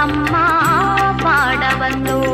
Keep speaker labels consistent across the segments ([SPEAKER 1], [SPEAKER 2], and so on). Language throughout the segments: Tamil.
[SPEAKER 1] அம்மா பாட வந்தோம்.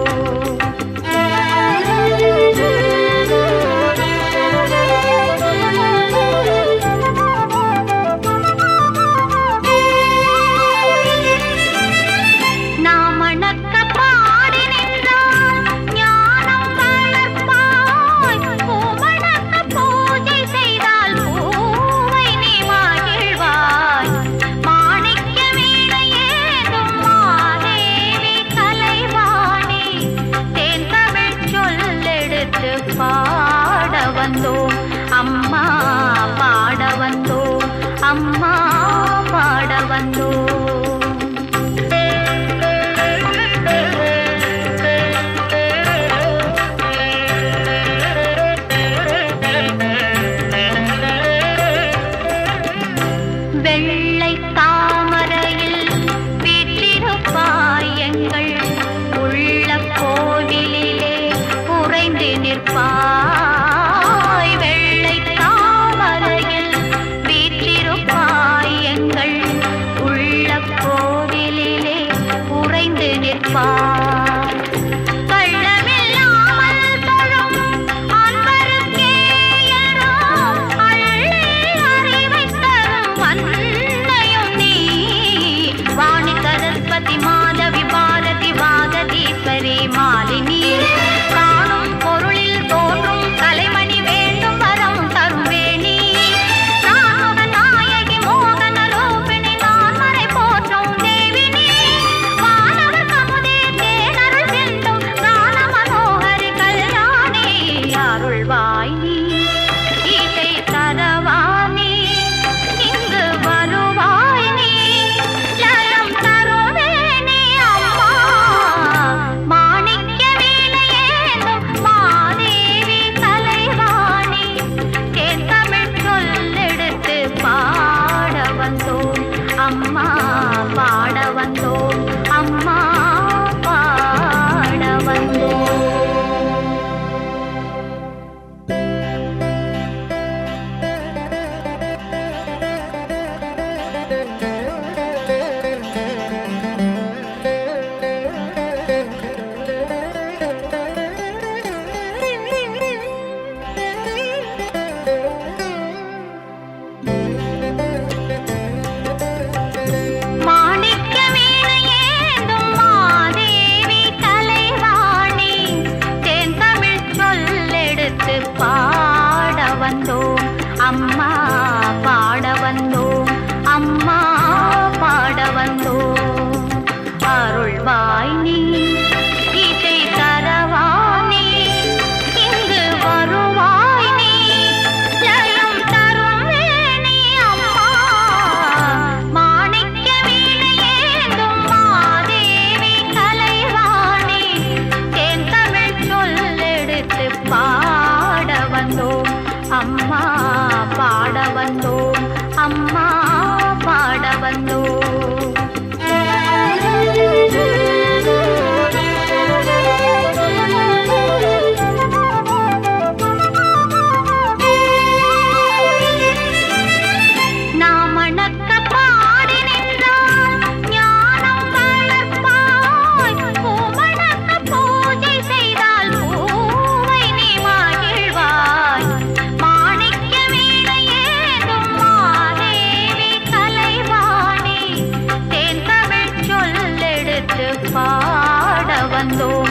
[SPEAKER 1] பாட வந்தோம் அம்மா பாட வந்தோம் அம்மா பாட வந்தோம். வெள்ளை தாமரையில் வீற்றிருப்பாய் எங்கள் உள்ள கோவிலிலே உறைந்து நிற்பாய். வெள்ளை தாமரையில் வீற்றிருப்பாய் எங்கள் உள்ள கோவிலிலே உறைந்து நிற்பாய். மாதவி பாரதி வாகதீஸ்வரி மாலினி காணும் பொருளில் தோன்றும் கலைமணி வேண்டும் வரம் தருவேணி. நாயகி மோகன ரூபிணி நான்மறை போற்றும் தேவினி வானவர் கமுதே தேனருள் செல்லும் கான மனோகரி கல்யாணி. அருள்வாய் நீ இசை தரவானி இங்கு வருவாய் நீ லயம் தருவேணி அம்மா. மாணிக்க வீணையேந்தும் மாதேவி கலைவாணி தேன் தமிழ் சொல்லெடுத்து பாட வந்தோம் அம்மா பாட வந்தோம் அம்மா பாட வந்தோம். மாணிக்க வீணையேந்தும் மாதேவி கலைவாணி தேன் தமிழ் சொல்லெடுத்து பாட வந்தோம் அம்மா பாட வந்தோம் அம்மா பாட வந்தோம். அருள்வாய் நீ இசை தரவானி இங்கு வருவாய் நீ லயம் தரும் வேணி அம்மா. மாணிக்க வீணையேந்தும் மாதேவி கலைவாணி தேன் தமிழ் சொல்லெடுத்து பாட வந்தோம் அம்மா பாட வந்தோம் அம்மா பாட வந்தோம். நாம் மணக்க பாடி நின்றால் ஞானம் வளர்ப்பாய். பூமணக்க பூஜை செய்தால் பூவை நீ மகிழ்வாய். மாணிக்க வீணையேந்தும் மாதேவி கலைவாணி தேன் தமிழ் சொல்லெடுத்து பாட வந்தோம்